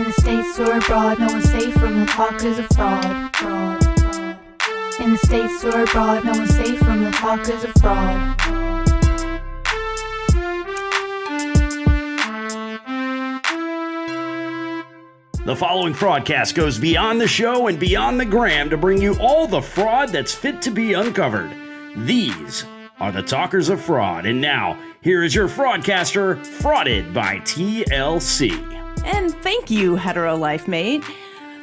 In the States or abroad, no one's safe from the talkers of fraud. In the States or abroad, no one's safe from the talkers of fraud. The following fraudcast goes beyond the show and beyond the gram to bring you all the fraud that's fit to be uncovered. These are the talkers of fraud. And now, here is your fraudcaster, frauded by TLC. And thank you, Hetero Life Mate.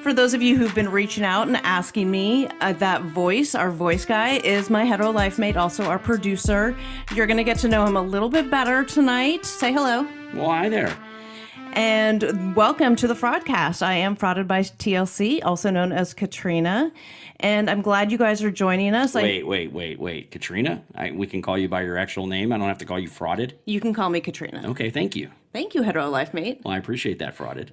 For those of you who've been reaching out and asking me, that voice, our voice guy, is my Hetero Life Mate, also our producer. You're going to get to know him a little bit better tonight. Say hello. Well, hi there. And welcome to the Fraudcast. I am Frauded by TLC, also known as Katrina. And I'm glad you guys are joining us. Wait. Katrina? We can call you by your actual name? I don't have to call you Frauded? You can call me Katrina. Okay, thank you. Thank you, Hetero Life Mate. Well, I appreciate that, Frauded.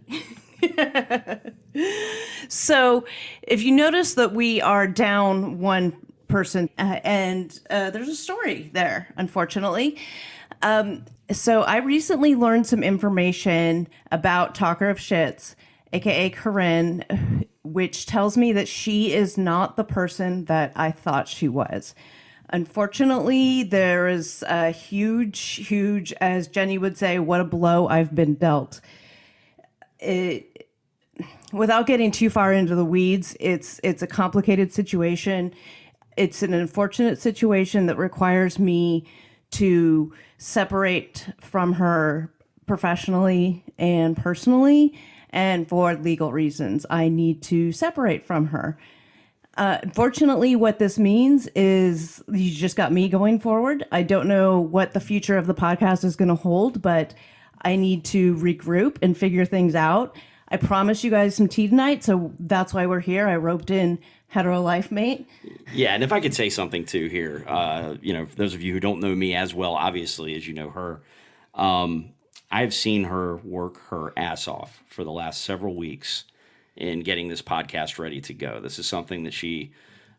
So, if you notice that we are down one person, and there's a story there, unfortunately. So I recently learned some information about Talker of Shits, aka Corinne, which tells me that she is not the person that I thought she was. Unfortunately, there is a huge, as Jenny would say, what a blow I've been dealt. Without getting too far into the weeds, it's a complicated situation. It's an unfortunate situation that requires me to separate from her professionally and personally, and for legal reasons, I need to separate from her. Unfortunately, what this means is you just got me going forward. I don't know what the future of the podcast is going to hold, but I need to regroup and figure things out. I promised you guys some tea tonight, so that's why we're here. I roped in Hetero Life Mate. Yeah, and if I could say something too here, for those of you who don't know me as well, obviously, as you know her, I've seen her work her ass off for the last several weeks in getting this podcast ready to go. This is something that she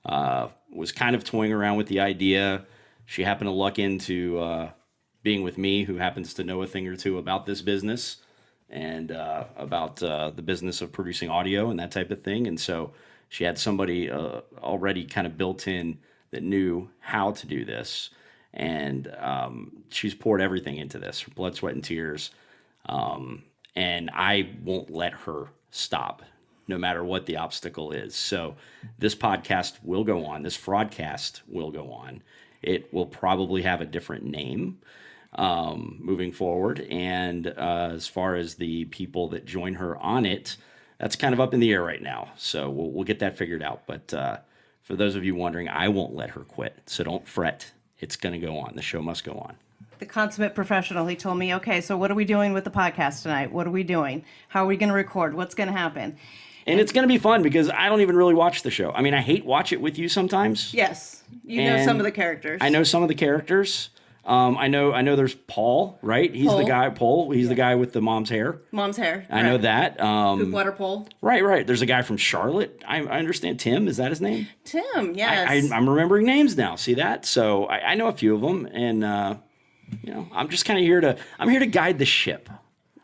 was kind of toying around with the idea. She happened to luck into being with me, who happens to know a thing or two about this business and about the business of producing audio and that type of thing. And so she had somebody already kind of built in that knew how to do this. And she's poured everything into this, her blood, sweat, and tears. And I won't let her stop, no matter what the obstacle is. So this podcast will go on. This fraudcast will go on. It will probably have a different name moving forward. And as far as the people that join her on it, that's kind of up in the air right now. So we'll get that figured out. But for those of you wondering, I won't let her quit. So don't fret. It's going to go on. The show must go on. The consummate professional, he told me, okay, so what are we doing with the podcast tonight? What are we doing? How are we going to record? What's going to happen? And it's going to be fun because I don't even really watch the show. I mean, I hate watch it with you sometimes. Yes. You know some of the characters. I know some of the characters. I know there's Paul, right? He's the guy, Paul. He's the guy with the mom's hair. Mom's hair. I know that. Water pole. Right. There's a guy from Charlotte. I understand. Tim, is that his name? Tim, yes. I'm remembering names now. See that? So I know a few of them. And, I'm just kind of I'm here to guide the ship.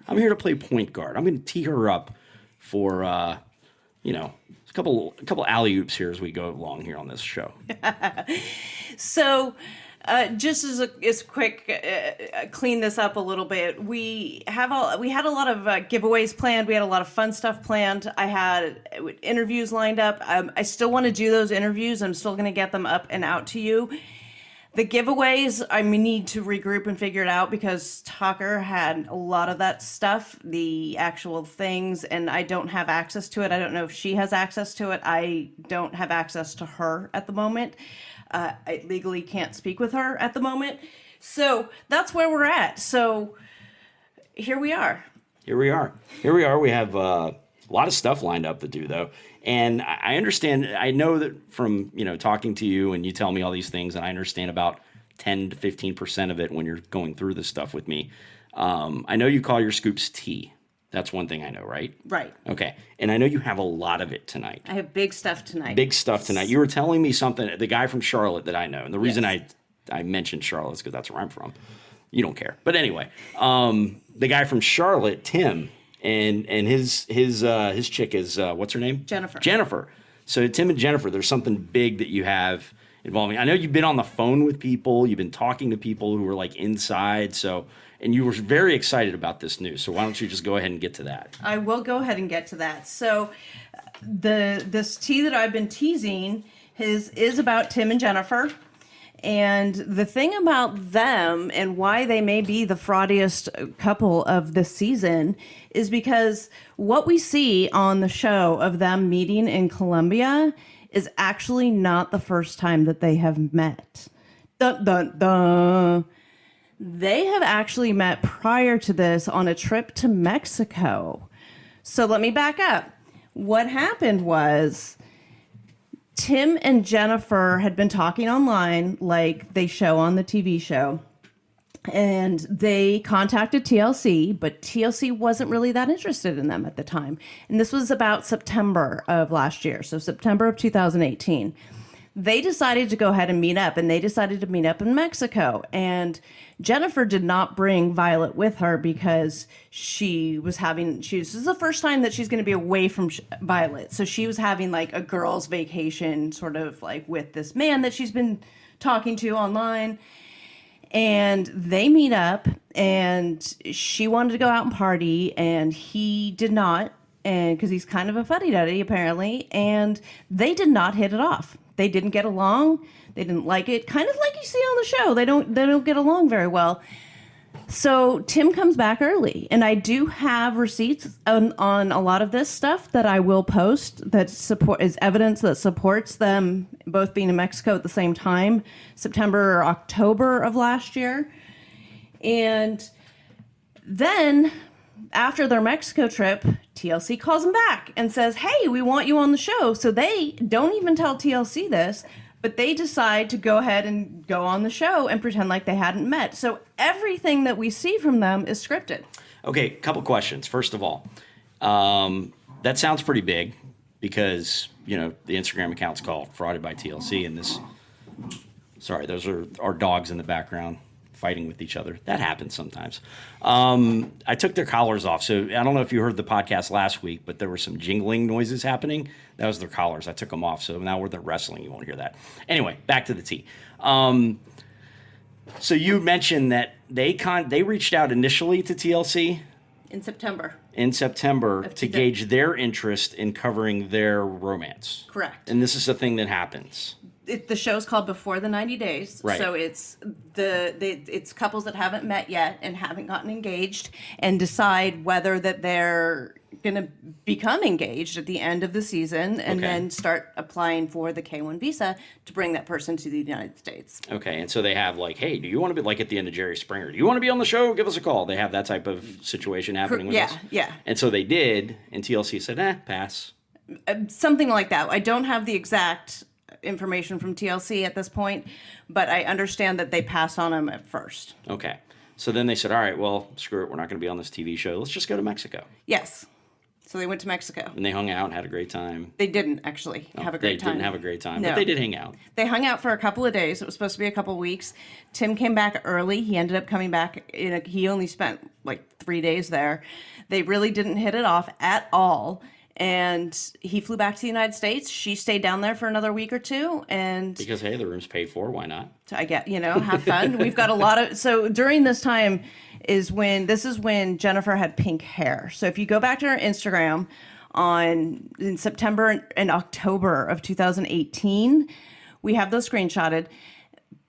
I'm here to play point guard. I'm going to tee her up for, a couple alley-oops here as we go along here on this show. So... just as a quick clean this up a little bit, we had a lot of giveaways planned. We had a lot of fun stuff planned. I had interviews lined up. I still want to do those interviews. I'm still going to get them up and out to you. The giveaways, I need to regroup and figure it out because Tucker had a lot of that stuff, the actual things, and I don't have access to it. I don't know if she has access to it. I don't have access to her at the moment. I legally can't speak with her at the moment. So that's where we're at. So here we are. We have a lot of stuff lined up to do, though. And I understand, I know that from, talking to you and you tell me all these things, and I understand about 10 to 15% of it when you're going through this stuff with me. I know you call your scoops tea. That's one thing I know, right? Right. Okay. And I know you have a lot of it tonight. I have big stuff tonight. You were telling me something, the guy from Charlotte that I know. And the reason I mentioned Charlotte is because that's where I'm from. You don't care. But anyway, the guy from Charlotte, Tim, and his chick is what's her name? Jennifer. Jennifer. So Tim and Jennifer, there's something big that you have involving. I know you've been on the phone with people, you've been talking to people who were like inside, and you were very excited about this news. So why don't you just go ahead and get to that? I will go ahead and get to that. So this tea that I've been teasing is about Tim and Jennifer. And the thing about them and why they may be the fraudiest couple of this season is because what we see on the show of them meeting in Colombia is actually not the first time that they have met. Dun, dun, dun. They have actually met prior to this on a trip to Mexico. So let me back up. What happened was Tim and Jennifer had been talking online like they show on the TV show. And they contacted TLC, but TLC wasn't really that interested in them at the time. And this was about September of last year, so September of 2018. They decided to go ahead and meet up, and they decided to meet up in Mexico. And Jennifer did not bring Violet with her because this is the first time that she's going to be away from Violet. So she was having like a girls' vacation, sort of like with this man that she's been talking to online. And they meet up, and she wanted to go out and party, and he did not, and because he's kind of a fuddy-duddy apparently, and they did not hit it off. They didn't get along. They didn't like it. Kind of like you see on the show. They don't get along very well. So Tim comes back early, and I do have receipts on a lot of this stuff that I will post that is evidence that supports them both being in Mexico at the same time, September or October of last year. And then after their Mexico trip, TLC calls them back and says, hey, we want you on the show. So they don't even tell TLC this, but they decide to go ahead and go on the show and pretend like they hadn't met. So everything that we see from them is scripted. Okay, couple questions. First of all, that sounds pretty big because, the Instagram account's called Frauded by TLC, and those are our dogs in the background fighting with each other. That happens sometimes. I took their collars off. So I don't know if you heard the podcast last week, but there were some jingling noises happening. That was their collars. I took them off. So now they're wrestling. You won't hear that. Anyway, back to the tea. So you mentioned that they reached out initially to TLC In September to gauge their interest in covering their romance. Correct. And this is a thing that happens. The show's called Before the 90 Days. Right. So it's it's couples that haven't met yet and haven't gotten engaged and decide whether that they're going to become engaged at the end of the season and then start applying for the K-1 visa to bring that person to the United States. Okay. And so they have like, hey, do you want to be like at the end of Jerry Springer? Do you want to be on the show? Give us a call. They have that type of situation happening with us. Yeah. And so they did, and TLC said, pass. Something like that. I don't have the exact information from TLC at this point, but I understand that they passed on him at first. Okay. So then they said, all right, well, screw it. We're not going to be on this TV show. Let's just go to Mexico. Yes. So they went to Mexico. And they hung out and had a great time. They didn't actually have a great time. They didn't have a great time, no. But they did hang out. They hung out for a couple of days. It was supposed to be a couple of weeks. Tim came back early. He ended up coming back. He only spent like 3 days there. They really didn't hit it off at all. And he flew back to the United States. She stayed down there for another week or two. And because, hey, the room's paid for. Why not? I get, have fun. We've got a lot of... So during this time is when Jennifer had pink hair. So if you go back to her Instagram in September and October of 2018, we have those screenshotted.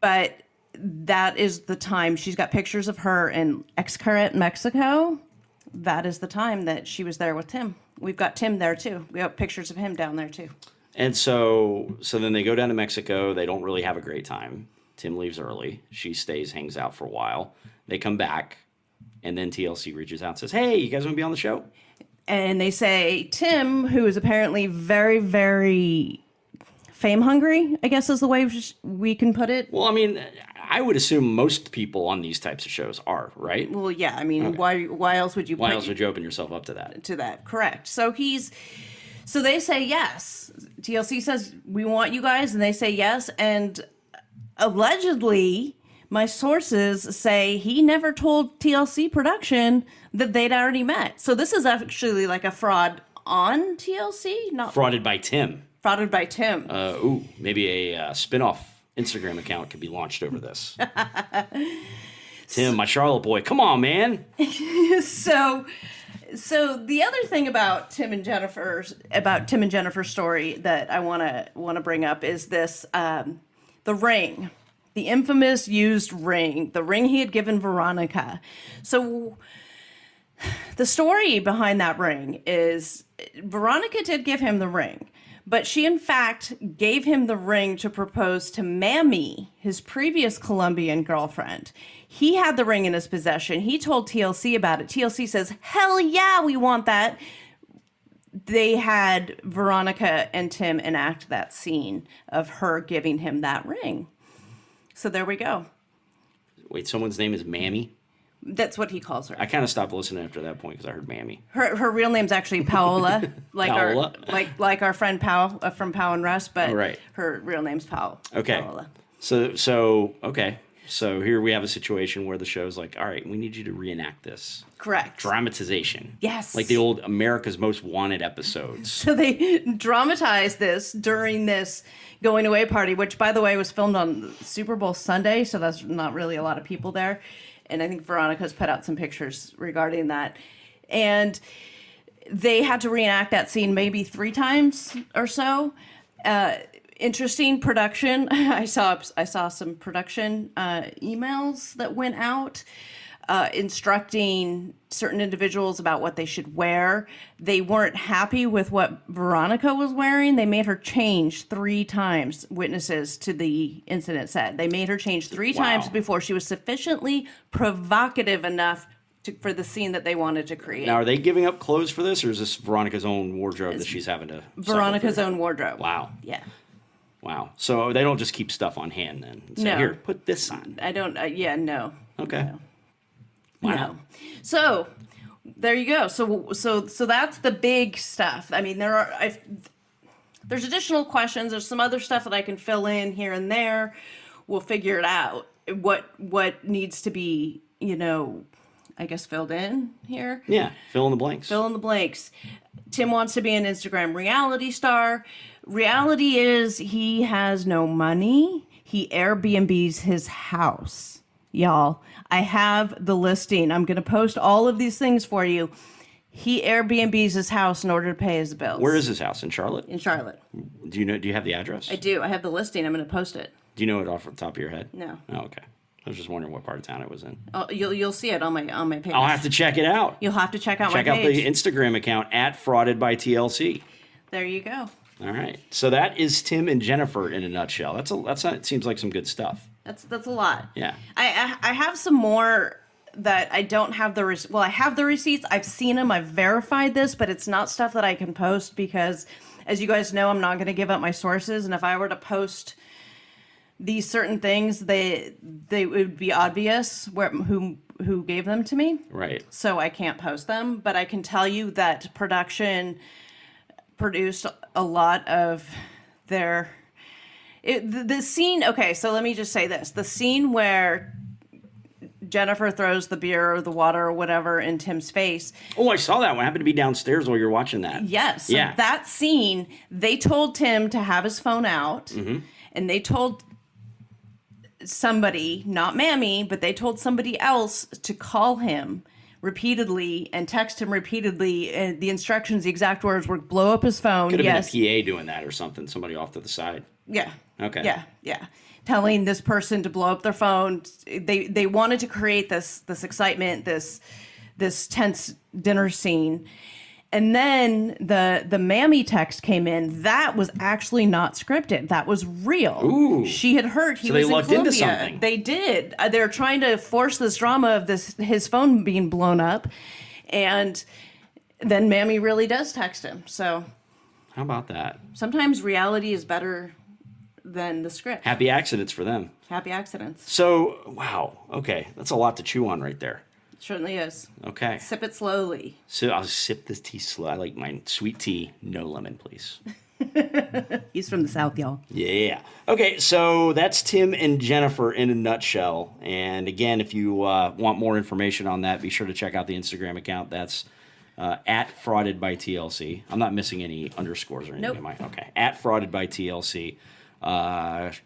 But that is the time. She's got pictures of her in Xcaret, Mexico. That is the time that she was there with Tim. We've got Tim there too. We have pictures of him down there too. And so then they go down to Mexico. They don't really have a great time. Tim leaves early. She stays, hangs out for a while. They come back, and then TLC reaches out and says, hey, you guys want to be on the show? And they say, Tim, who is apparently very, very fame hungry, I guess is the way we can put it. Well, I mean, I would assume most people on these types of shows are, right? Well, yeah. I mean, okay. Why else would you? Why else would you open yourself up to that? To that, correct. So they say yes. TLC says we want you guys, and they say yes. And allegedly, my sources say he never told TLC production that they'd already met. So this is actually like a fraud on TLC, not Frauded by Tim. frauded by Tim. Maybe a spin-off Instagram account could be launched over this. Tim, my Charlotte boy, come on, man. So the other thing about Tim and Jennifer's story that I want to bring up is this: the ring, the infamous used ring, the ring he had given Veronica. So the story behind that ring is Veronica did give him the ring, but she in fact gave him the ring to propose to Mammy, his previous Colombian girlfriend. He had the ring in his possession. He told TLC about it. TLC says, hell yeah, we want that. They had Veronica and Tim enact that scene of her giving him that ring. So there we go. Wait, someone's name is Mammy? That's what he calls her. I kind of stopped listening after that point because I heard Mammy. Her real name's actually Paola, Paola? like our friend Pao from Pao and Russ, but right. her real name's Paola. So okay. So here we have a situation where the show's like, all right, we need you to reenact this. Correct. Dramatization. Yes. Like the old America's Most Wanted episodes. So they dramatized this during this going away party, which, by the way, was filmed on Super Bowl Sunday, so that's not really a lot of people there. And I think Veronica's put out some pictures regarding that. And they had to reenact that scene maybe 3 times or so. Interesting production. I saw some production emails that went out instructing certain individuals about what they should wear. They weren't happy with what Veronica was wearing. They made her change 3 times, witnesses to the incident said. They made her change 3 times before she was sufficiently provocative enough for the scene that they wanted to create. Now, are they giving up clothes for this, or is this Veronica's own wardrobe that she's having to... Veronica's own wardrobe. Wow. Yeah. Wow. So they don't just keep stuff on hand then? Say, No. Here, put this on. I don't, no. Okay. No. Wow. No. So there you go. So that's the big stuff. I mean, there's additional questions. There's some other stuff that I can fill in here and there. We'll figure it out. What needs to be, I guess filled in here. Yeah. Fill in the blanks. Fill in the blanks. Tim wants to be an Instagram reality star. Reality is he has no money. He Airbnbs his house. Y'all, I have the listing. I'm going to post all of these things for you. He Airbnbs his house in order to pay his bills. Where is his house? In Charlotte? In Charlotte. Do you have the address? I do. I have the listing. I'm going to post it. Do you know it off the top of your head? No. Oh, okay. I was just wondering what part of town it was in. Oh, you'll see it on my page. I'll have to check it out. You'll have to check out my page. Check out the Instagram account at Frauded by TLC. There you go. All right. So that is Tim and Jennifer in a nutshell. It seems like some good stuff. That's a lot. Yeah. I have some more that I don't have I have the receipts. I've seen them. I've verified this, but it's not stuff that I can post because, as you guys know, I'm not going to give up my sources. And if I were to post these certain things, they would be obvious who gave them to me. Right. So I can't post them, but I can tell you that production produced a lot of the scene. Okay, so let me just say this: the scene where Jennifer throws the beer or the water or whatever in Tim's face. Oh, I saw that one. I happened to be downstairs while you were watching that. Yes. Yeah. So that scene, they told Tim to have his phone out, and they told somebody, not Mammy, but they told somebody else to call him repeatedly and text him repeatedly. And the instructions, the exact words were blow up his phone. Could have been a PA doing that or something. Somebody off to the side. Yeah. Okay. Yeah. Telling this person to blow up their phone. They wanted to create this excitement, this tense dinner scene. And then the Mammy text came in. That was actually not scripted. That was real. Ooh. She had heard he So was they in lucked into Colombia. something. They did. They're trying to force this drama of his phone being blown up. And then Mammy really does text him. So How about that? sometimes reality is better than the script. Happy accidents for them. Happy accidents. So, wow. Okay. That's a lot to chew on right there. Certainly is. Okay. Sip it slowly. So I'll sip this tea slow. I like mine sweet tea, no lemon, please. He's from the South, y'all. Yeah. Okay, so that's Tim and Jennifer in a nutshell. And again, if you want more information on that, be sure to check out the Instagram account. That's at Frauded by TLC. I'm not missing any underscores or anything, Nope. am I? Okay. At Frauded by TLC.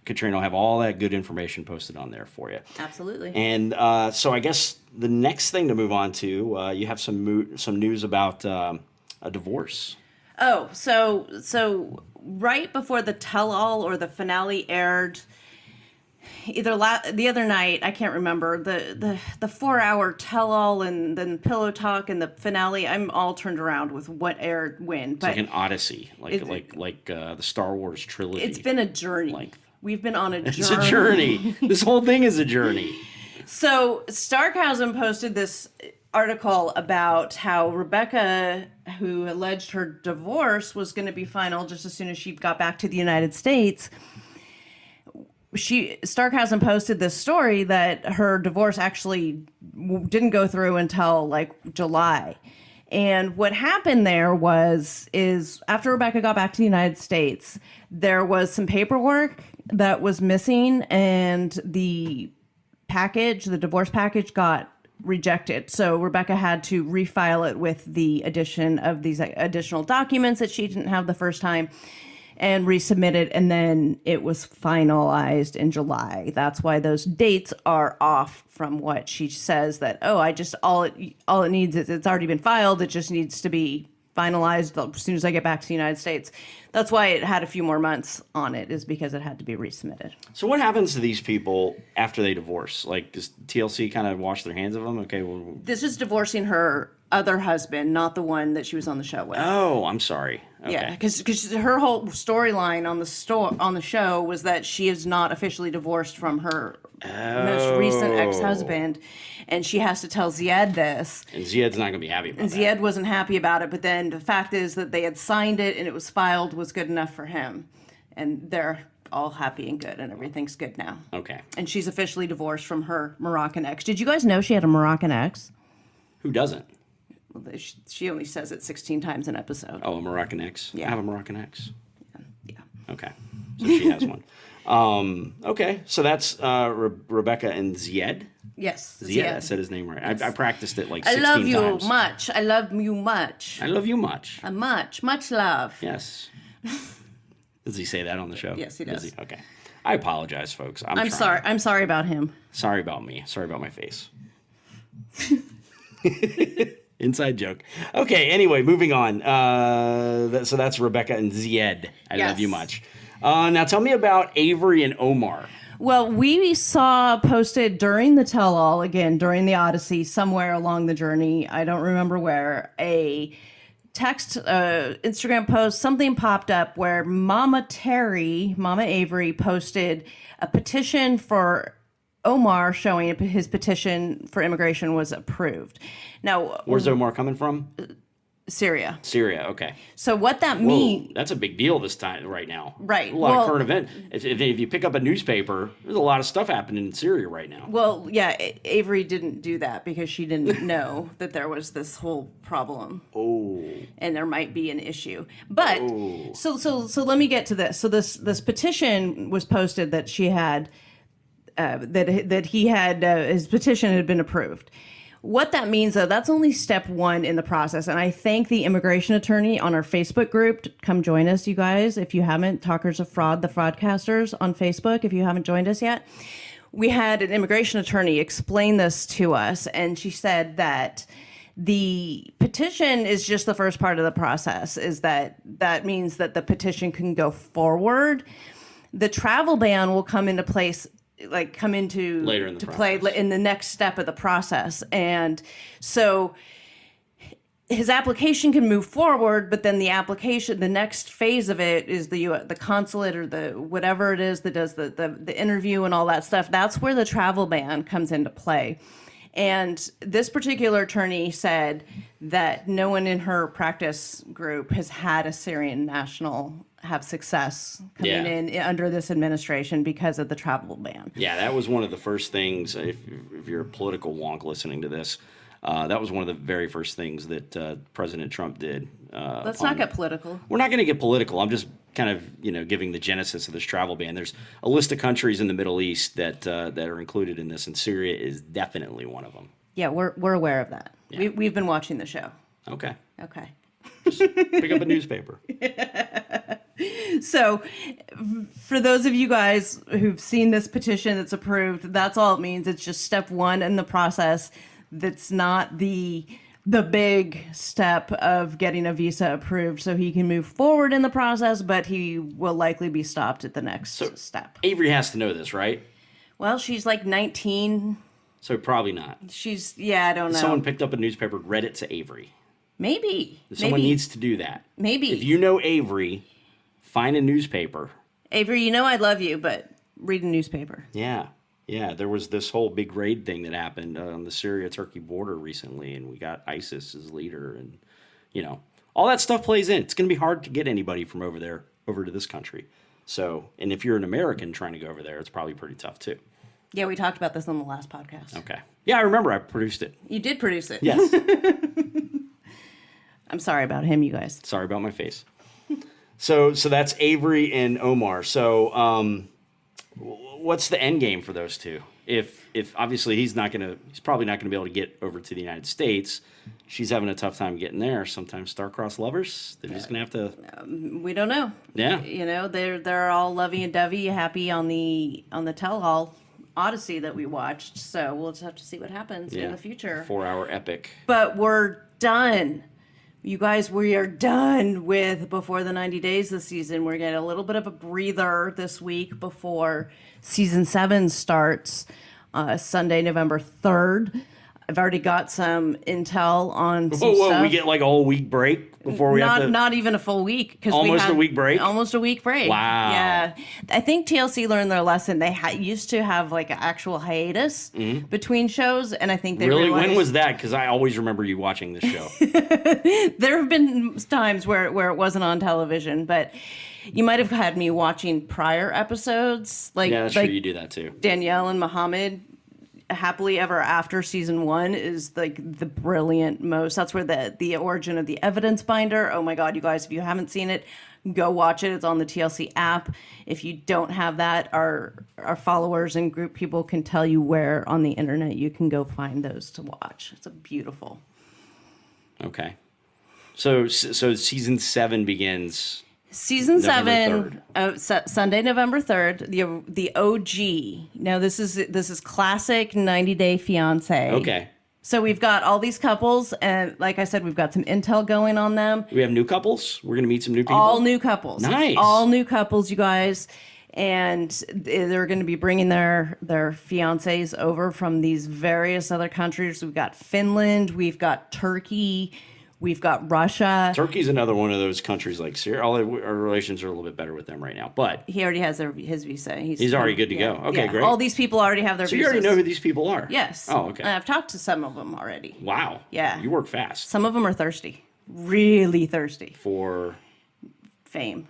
Katrina will have all that good information posted on there for you. Absolutely. And so I guess the next thing to move on to, you have some news about a divorce. Oh, so right before the tell-all or the finale aired, either the other night, I can't remember, the 4-hour tell-all and then pillow talk and the finale, I'm all turned around with what aired when. It's like an Odyssey, like the Star Wars trilogy. It's been a journey. We've been on a journey. It's a journey. This whole thing is a journey. So Starkhausen posted this article about how Rebecca, who alleged her divorce was going to be final just as soon as she got back to the United States. Starkhausen posted this story that her divorce actually didn't go through until like July. And what happened there is after Rebecca got back to the United States, there was some paperwork that was missing, and the divorce package got rejected. So Rebecca had to refile it with the addition of these additional documents that she didn't have the first time and resubmit it. And then it was finalized in July. That's why those dates are off from what she says that, all it needs is it's already been filed. It just needs to be finalized as soon as I get back to the United States. That's why it had a few more months on it, is because it had to be resubmitted. So what happens to these people after they divorce? Like, does TLC kind of wash their hands of them? Okay, well... This is divorcing her other husband, not the one that she was on the show with. Oh, I'm sorry. Okay. Yeah, because her whole storyline on the show was that she is not officially divorced from her most recent ex-husband, and she has to tell Zied this. And Zied's not going to be happy about that. Zied wasn't happy about it, but then the fact is that they had signed it and it was filed was good enough for him, and they're all happy and good, and everything's good now. Okay. And she's officially divorced from her Moroccan ex. Did you guys know she had a Moroccan ex? Who doesn't? She only says it 16 times an episode. Oh, a Moroccan ex? Yeah. I have a Moroccan ex. Yeah. Okay. So she has one. Okay. So that's Rebecca and Zied? Yes. Zied. I said his name right. Yes. I practiced it like I 16 love times. you much. I love you much. I love you much. Much love. Yes. Does he say that on the show? Yes, he does. Okay. I apologize, folks. I'm sorry. I'm sorry about him. Sorry about me. Sorry about my face. Inside joke. Okay, anyway, moving on. So that's Rebecca and Zied. I love you much. Now tell me about Avery and Omar. Well, we saw posted during the tell-all, again, during the Odyssey, somewhere along the journey, I don't remember where, a text, Instagram post, something popped up where Mama Avery posted a petition for Omar showing his petition for immigration was approved. Now, where's Omar coming from? Syria. Syria, okay. So what that means... That's a big deal this time, right now. Right. A lot of current event. If you pick up a newspaper, there's a lot of stuff happening in Syria right now. Well, yeah, Avery didn't do that because she didn't know that there was this whole problem. Oh. And there might be an issue. But, so let me get to this. So this petition was posted that she had... that he had his petition had been approved. What that means, though, that's only step one in the process. And I thank the immigration attorney on our Facebook group. Come join us, you guys. If you haven't, Talkers of Fraud, the Fraudcasters on Facebook, if you haven't joined us yet. We had an immigration attorney explain this to us, and she said that the petition is just the first part of the process, is that means that the petition can go forward. The travel ban will come into place later in the play in the next step of the process. And so his application can move forward, but then the next phase of it is the consulate or the whatever it is that does the interview and all that stuff. That's where the travel ban comes into play. And this particular attorney said that no one in her practice group has had a Syrian national have success coming in under this administration because of the travel ban. Yeah, that was one of the first things, if you're a political wonk listening to this, that was one of the very first things that President Trump did. Let's not get political. We're not going to get political. I'm just kind of, giving the genesis of this travel ban. There's a list of countries in the Middle East that are included in this, and Syria is definitely one of them. Yeah, we're aware of that. Yeah. We've been watching the show. Okay. Okay. Just pick up a newspaper. So, for those of you guys who've seen this petition that's approved, that's all it means. It's just step one in the process. That's not the big step of getting a visa approved, so he can move forward in the process, but he will likely be stopped at the next step. Avery has to know this, right? Well, she's like 19. So probably not. I don't know. Someone picked up a newspaper, read it to Avery. Maybe. Someone needs to do that. Maybe. If you know Avery, find a newspaper. Avery, I love you, but read a newspaper. Yeah. Yeah, there was this whole big raid thing that happened on the Syria-Turkey border recently, and we got ISIS as leader, and, all that stuff plays in. It's going to be hard to get anybody from over there over to this country. So, and if you're an American trying to go over there, it's probably pretty tough, too. Yeah, we talked about this on the last podcast. Okay. Yeah, I remember. I produced it. You did produce it. Yes. I'm sorry about him, you guys. Sorry about my face. So that's Avery and Omar. So, what's the end game for those two? If obviously he's probably not gonna be able to get over to the United States. She's having a tough time getting there. Sometimes star-crossed lovers, they're just gonna have to. We don't know. Yeah. They're all lovey-dovey, happy on the tell-all Odyssey that we watched. So we'll just have to see what happens in the future. 4-hour epic. But we're done. You guys, we are done with Before the 90 Days this season. We're getting a little bit of a breather this week before season 7 starts, Sunday, November 3rd. I've already got some intel on some stuff. We get like a whole week break before we have to... Not even a full week. Almost a week break? Almost a week break. Wow. Yeah. I think TLC learned their lesson. They used to have like an actual hiatus between shows, and I think they Really? realized... When was that? Because I always remember you watching this show. There have been times where it wasn't on television, but you might have had me watching prior episodes. Yeah, that's true. You do that too. Danielle and Muhammad... Happily Ever After season 1 is like the brilliant most. That's where the origin of the evidence binder. Oh my God, you guys, if you haven't seen it, go watch it. It's on the TLC app. If you don't have that, our followers and group people can tell you where on the internet you can go find those to watch. It's a beautiful. Okay. So season 7 begins. Season November 7, Sunday, November 3rd, the OG. Now, this is classic 90 Day Fiancé. Okay. So we've got all these couples, and like I said, we've got some intel going on them. We have new couples? We're going to meet some new people? All new couples. Nice. All new couples, you guys. And they're going to be bringing their fiancés over from these various other countries. We've got Finland, we've got Turkey, we've got Russia. Turkey's another one of those countries like Syria. Our relations are a little bit better with them right now, but he already has his visa. He's already good to go. Okay, great. All these people already have their visas. So you already know who these people are? Yes. Oh, okay. And I've talked to some of them already. Wow. Yeah. You work fast. Some of them are thirsty. Really thirsty. For fame,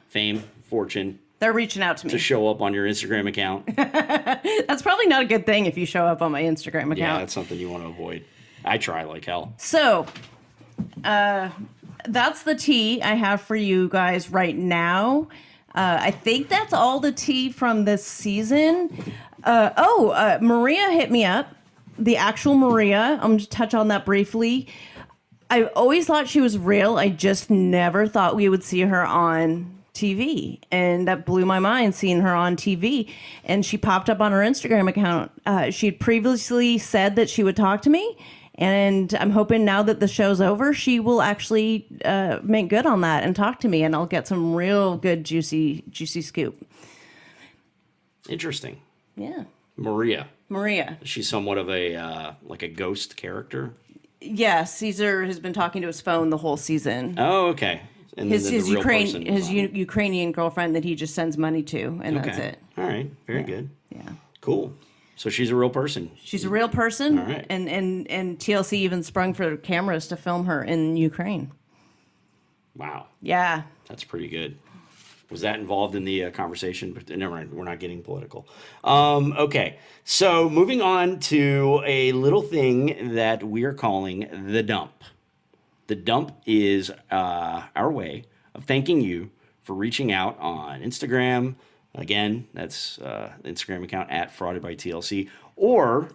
fortune. They're reaching out to me. To show up on your Instagram account. That's probably not a good thing if you show up on my Instagram account. Yeah, that's something you want to avoid. I try like hell. So, that's the tea I have for you guys right now. I think that's all the tea from this season. Maria hit me up. The actual Maria. I'm going to touch on that briefly. I always thought she was real. I just never thought we would see her on TV, and that blew my mind seeing her on TV. And she popped up on her Instagram account. She had previously said that she would talk to me, and I'm hoping now that the show's over, she will actually make good on that and talk to me, and I'll get some real good juicy scoop. Interesting. Yeah. Maria. She's somewhat of a like a ghost character. Yeah, Caesar has been talking to his phone the whole season. Oh, okay. And his Ukrainian girlfriend that he just sends money to, and that's it. All right, very good. Yeah, cool. So she's a real person. She's a real person. All right. And TLC even sprung for cameras to film her in Ukraine. Wow. Yeah. That's pretty good. Was that involved in the conversation? But never mind, we're not getting political. Okay, so moving on to a little thing that we are calling the dump. The dump is our way of thanking you for reaching out on Instagram. Again, that's the Instagram account at fraudedbytlc, or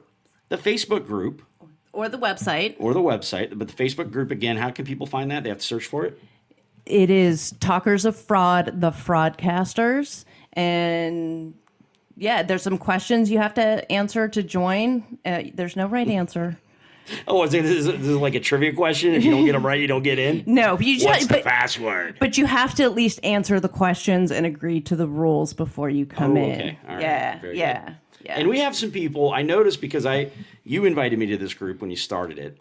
the Facebook group. Or the website. But the Facebook group, again, how can people find that? They have to search for it? It is Talkers of Fraud, the Fraudcasters. And yeah, there's some questions you have to answer to join. There's no right answer. Oh, is it like a trivia question? If you don't get them right, you don't get in? No, but What's the password? But you have to at least answer the questions and agree to the rules before you come in. Okay. All right. Yeah, Very yeah, good. yeah. And we have some people, I noticed because you invited me to this group when you started it,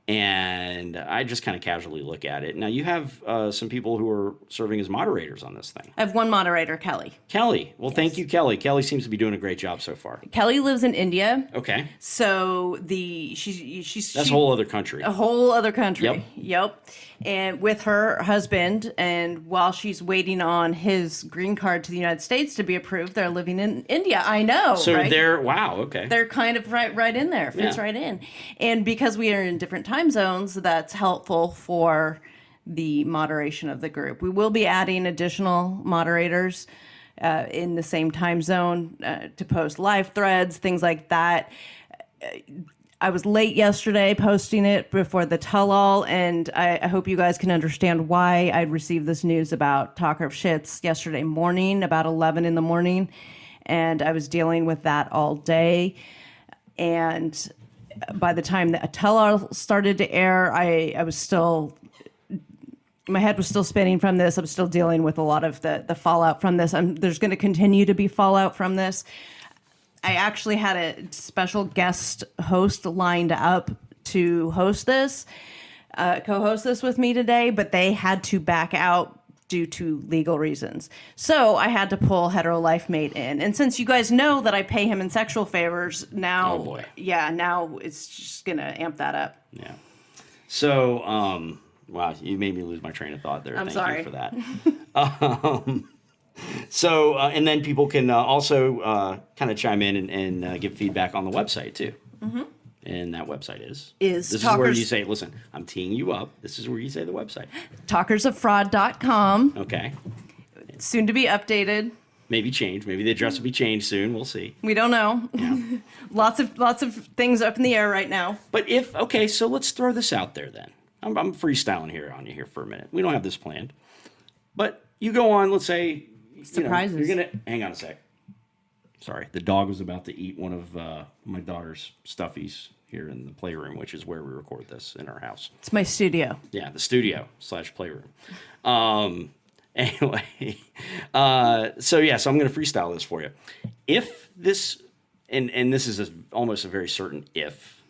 and I just kind of casually look at it. Now, you have some people who are serving as moderators on this thing. I have one moderator, Kelly. Kelly. Well, Thank you, Kelly. Kelly seems to be doing a great job so far. Kelly lives in India. Okay. So she's That's a whole other country. A whole other country. Yep. And with her husband, and while she's waiting on his green card to the United States to be approved, they're living in India. I know. So right? okay. They're kind of right in there, fits right in. And because we are in different time zones, that's helpful for the moderation of the group. We will be adding additional moderators in the same time zone to post live threads, things like that. I was late yesterday posting it before the tell-all, and I hope you guys can understand why I received this news about Talker of Shits yesterday morning, about 11 in the morning, and I was dealing with that all day. And by the time the tell-all started to air, I was still... My head was still spinning from this. I'm still dealing with a lot of the fallout from this. There's going to continue to be fallout from this. I actually had a special guest host lined up to host this, co-host this with me today, but they had to back out due to legal reasons. So I had to pull Hetero Life Mate in. And since you guys know that I pay him in sexual favors, now, oh boy. Yeah, now it's just going to amp that up. Yeah. So, wow, you made me lose my train of thought there. I'm Thank sorry you for that. So, and then people can also kind of chime in and give feedback on the website too. Mm-hmm. And that website is this is where you say, listen, I'm teeing you up. This is where you say the website. Talkersoffraud.com. Okay. Soon to be updated. Maybe change. Maybe the address will be changed soon. We'll see. We don't know. Yeah. lots of things up in the air right now. But so let's throw this out there then. I'm freestyling here on you here for a minute. We don't have this planned. But you go on, let's say, surprises. You're going to hang on a sec. Sorry, the dog was about to eat one of my daughter's stuffies here in the playroom, which is where we record this in our house. It's my studio. Yeah, the studio / playroom. Anyway, so I'm going to freestyle this for you. If this, and this is almost a very certain if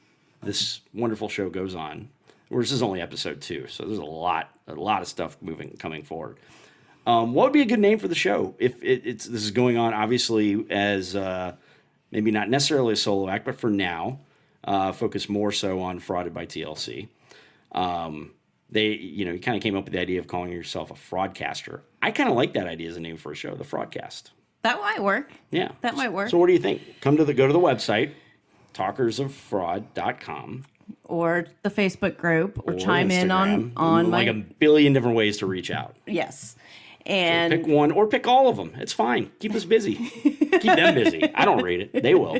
this wonderful show goes on, this is only episode 2, so there's a lot of stuff coming forward. What would be a good name for the show if this is going on, obviously, as maybe not necessarily a solo act, but for now, focus more so on Frauded by TLC. You kind of came up with the idea of calling yourself a fraudcaster. I kind of like that idea as a name for a show, the Fraudcast. That might work. Yeah. That might work. So what do you think? Go to the website, talkersoffraud.com. Or the Facebook group, or chime Instagram. in on like a billion different ways to reach out. Yes. And so pick one or pick all of them. It's fine. Keep us busy. Keep them busy. I don't read it. They will.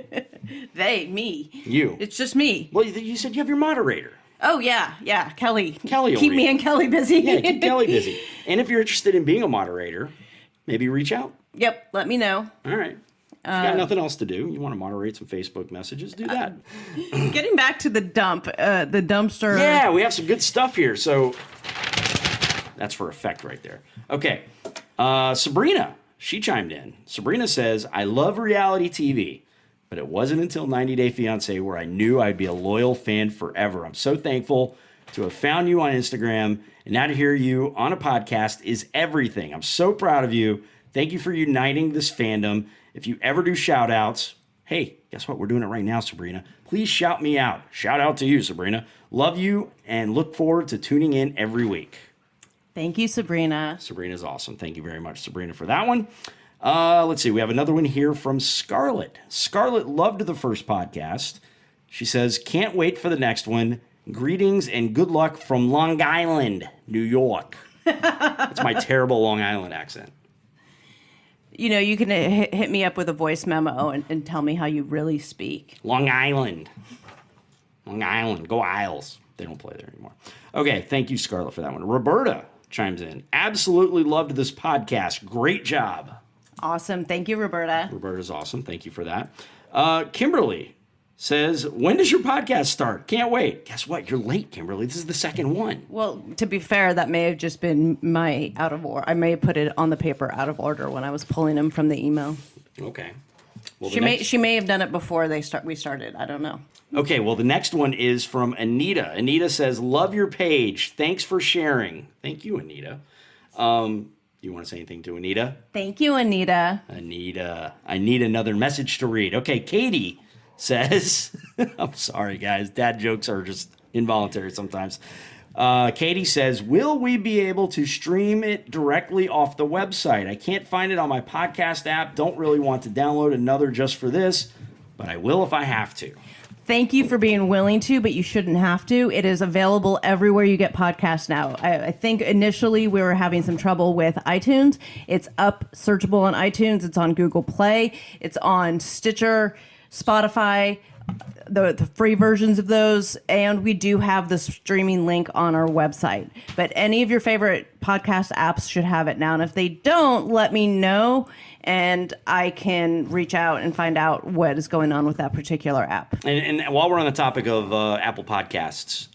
Me. You. It's just me. Well, you said you have your moderator. Oh, yeah. Kelly. Kelly will keep read me it. and Kelly busy. Yeah, keep Kelly busy. And if you're interested in being a moderator, maybe reach out. Yep, let me know. All right. If you got nothing else to do, you want to moderate some Facebook messages, do that. Getting back to the dumpster. Yeah, we have some good stuff here. So that's for effect right there. Okay. Sabrina, she chimed in. Sabrina says, I love reality TV, but it wasn't until 90 Day Fiancé where I knew I'd be a loyal fan forever. I'm so thankful to have found you on Instagram, and now to hear you on a podcast is everything. I'm so proud of you. Thank you for uniting this fandom. If you ever do shout outs, hey, guess what? We're doing it right now, Sabrina. Please shout me out. Shout out to you, Sabrina. Love you and look forward to tuning in every week. Thank you, Sabrina. Sabrina's awesome. Thank you very much, Sabrina, for that one. Let's see. We have another one here from Scarlett. Scarlett loved the first podcast. She says, can't wait for the next one. Greetings and good luck from Long Island, New York. It's my terrible Long Island accent. You know, you can hit me up with a voice memo and tell me how you really speak. Long Island. Long Island. Go Isles. They don't play there anymore. Okay, thank you, Scarlett, for that one. Roberta chimes in. Absolutely loved this podcast. Great job. Awesome. Thank you, Roberta. Roberta's awesome. Thank you for that. Kimberly says, when does your podcast start? Can't wait. Guess what? You're late, Kimberly. This is the second one. Well, to be fair, that may have just been my out of order. I may have put it on the paper out of order when I was pulling them from the email. Okay. Well, She may have done it before we started. I don't know. Okay, well, the next one is from Anita. Anita says, love your page. Thanks for sharing. Thank you, Anita. You want to say anything to Anita? Thank you, Anita. Anita, I need another message to read. Okay, Katie says, I'm sorry, guys. Dad jokes are just involuntary sometimes. Katie says, will we be able to stream it directly off the website? I can't find it on my podcast app. Don't really want to download another just for this, but I will if I have to. Thank you for being willing to, but you shouldn't have to. It is available everywhere you get podcasts now. I think initially we were having some trouble with iTunes. It's up, searchable on iTunes. It's on Google Play. It's on Stitcher, Spotify, the free versions of those. And we do have the streaming link on our website. But any of your favorite podcast apps should have it now. And if they don't, let me know, and I can reach out and find out what is going on with that particular app. And while we're on the topic of Apple Podcasts,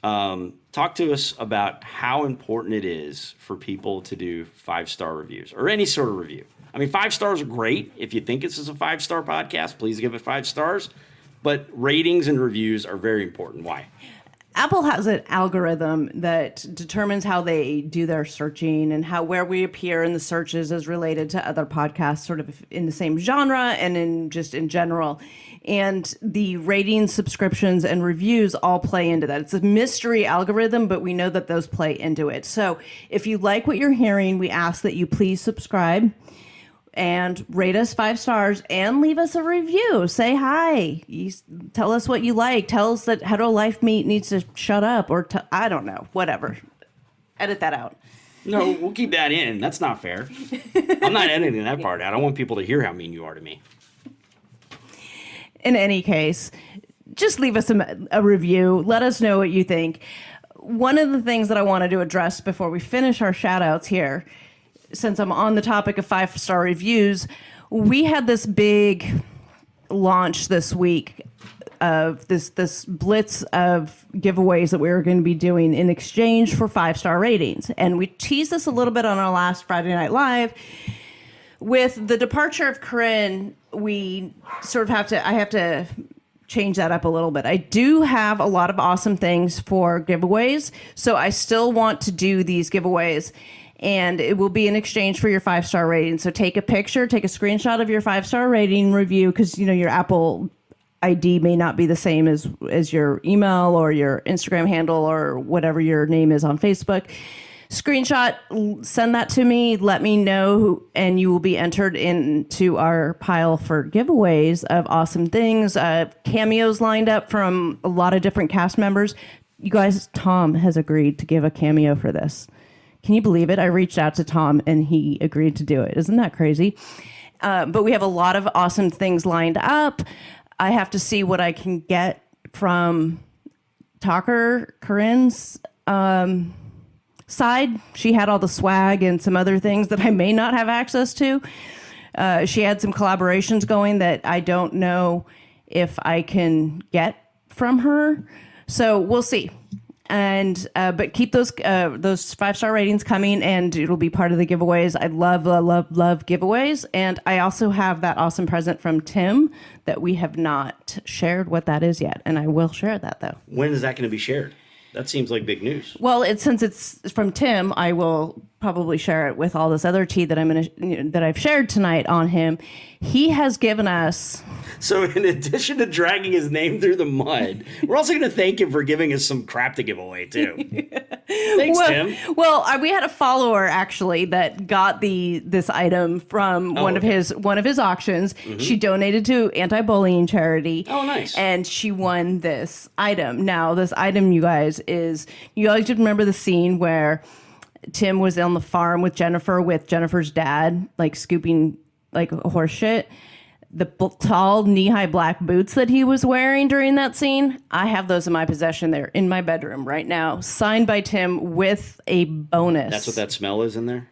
talk to us about how important it is for people to do 5-star reviews or any sort of review. I mean, 5 stars are great. If you think this is a 5-star podcast, please give it 5 stars. But ratings and reviews are very important. Why? Apple has an algorithm that determines how they do their searching and where we appear in the searches is related to other podcasts sort of in the same genre and in general. And the ratings, subscriptions, and reviews all play into that. It's a mystery algorithm, but we know that those play into it. So if you like what you're hearing, we ask that you please subscribe and rate us 5 stars and leave us a review. Say hi. Tell us what you like. Tell us that Hetero Life Mate needs to shut up, or I don't know, whatever. Edit that out. No, we'll keep that in. That's not fair. I'm not editing that part out. I want people to hear how mean you are to me. In any case, just leave us a review. Let us know what you think. One of the things that I wanted to address before we finish our shout outs here, since I'm on the topic of 5-star reviews, we had this big launch this week of this blitz of giveaways that we were going to be doing in exchange for 5-star ratings. And we teased this a little bit on our last Friday Night Live. With the departure of Corinne, we sort of I have to change that up a little bit. I do have a lot of awesome things for giveaways, so I still want to do these giveaways. And it will be in exchange for your 5-star rating. So take a picture, take a screenshot of your 5-star rating review, because your Apple ID may not be the same as your email or your Instagram handle or whatever your name is on Facebook. Screenshot, send that to me, let me know, and you will be entered into our pile for giveaways of awesome things. Cameos lined up from a lot of different cast members. You guys, Tom has agreed to give a cameo for this. Can you believe it? I reached out to Tom and he agreed to do it. Isn't that crazy? But we have a lot of awesome things lined up. I have to see what I can get from Corinne's side. She had all the swag and some other things that I may not have access to. She had some collaborations going that I don't know if I can get from her. So we'll see. And but keep those 5-star ratings coming, and it'll be part of the giveaways. I love giveaways, and I also have that awesome present from Tim that we have not shared what that is yet, and I will share that though. When is that going to be shared? That seems like big news. Well, since it's from Tim, I will probably share it with all this other tea that that I've shared tonight on him. He has given us. So in addition to dragging his name through the mud, we're also going to thank him for giving us some crap to give away too. Thanks, Tim. Well, we had a follower actually that got this item from one of his auctions. Mm-hmm. She donated to anti-bullying charity. Oh, nice. And she won this item. Now, this item, you guys remember the scene where Tim was on the farm with Jennifer's dad, like scooping like horse shit. The tall knee-high black boots that he was wearing during that scene, I have those in my possession. They're in my bedroom right now, signed by Tim with a bonus. That's what that smell is in there?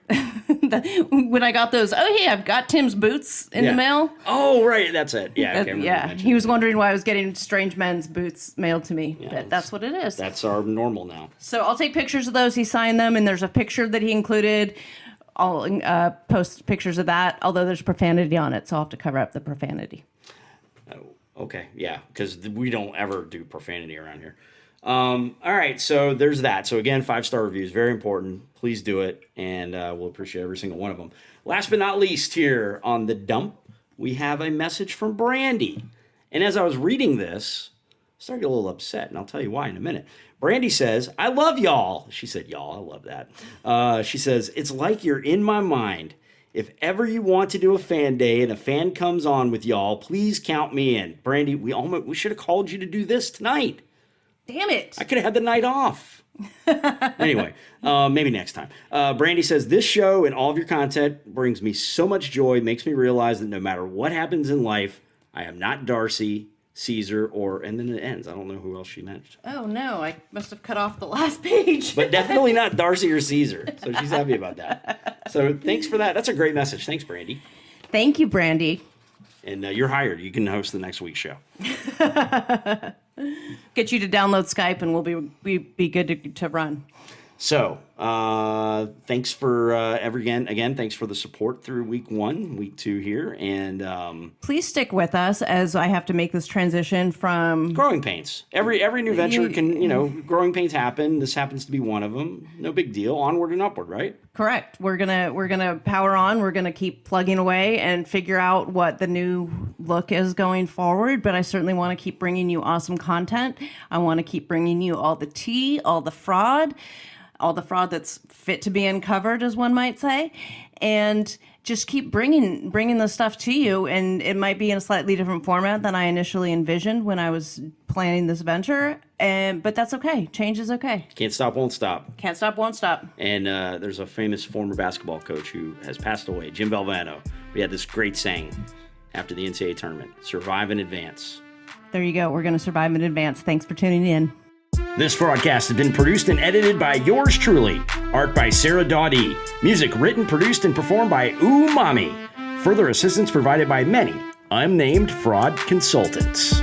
When I got those, I've got Tim's boots in the mail. Oh, right, that's it. Yeah, He was wondering why I was getting strange men's boots mailed to me. Yeah, but that's what it is. That's our normal now. So I'll take pictures of those. He signed them, and there's a picture that he included. I'll post pictures of that, although there's profanity on it, so I'll have to cover up the profanity. Oh, okay, yeah, because we don't ever do profanity around here. All right, so there's that. So again, 5-star reviews, very important. Please do it, and we'll appreciate every single one of them. Last but not least, here on The Dump, we have a message from Brandy. And as I was reading this, I started to get a little upset, and I'll tell you why in a minute. Brandy says, I love y'all. She said, y'all, I love that. She says, it's like you're in my mind. If ever you want to do a fan day and a fan comes on with y'all, please count me in. Brandy, we should have called you to do this tonight. Damn it. I could have had the night off. Anyway, maybe next time. Brandy says, this show and all of your content brings me so much joy, makes me realize that no matter what happens in life, I am not Darcy, Caesar, and then it ends. I don't know who else she mentioned. Oh, no. I must have cut off the last page. But definitely not Darcy or Caesar. So she's happy about that. So thanks for that. That's a great message. Thanks, Brandy. Thank you, Brandy. And you're hired. You can host the next week's show. Get you to download Skype, and we'll be good to run. So, thanks for again, thanks for the support through week 1, week 2 here, and please stick with us as I have to make this transition from growing pains. Every new venture can, growing pains happen. This happens to be one of them. No big deal. Onward and upward, right? Correct. We're gonna power on. We're gonna keep plugging away and figure out what the new look is going forward. But I certainly want to keep bringing you awesome content. I want to keep bringing you all the tea, all the fraud that's fit to be uncovered, as one might say, and just keep bringing the stuff to you. And it might be in a slightly different format than I initially envisioned when I was planning this venture, but that's okay. Change is okay. Can't stop, won't stop. Can't stop, won't stop. And there's a famous former basketball coach who has passed away, Jim Valvano. We had this great saying after the NCAA tournament: survive in advance. There you go. We're going to survive in advance. Thanks for tuning in. This broadcast has been produced and edited by yours truly. Art by Sarah Dawdy. Music written, produced, and performed by Umami. Further assistance provided by many unnamed fraud consultants.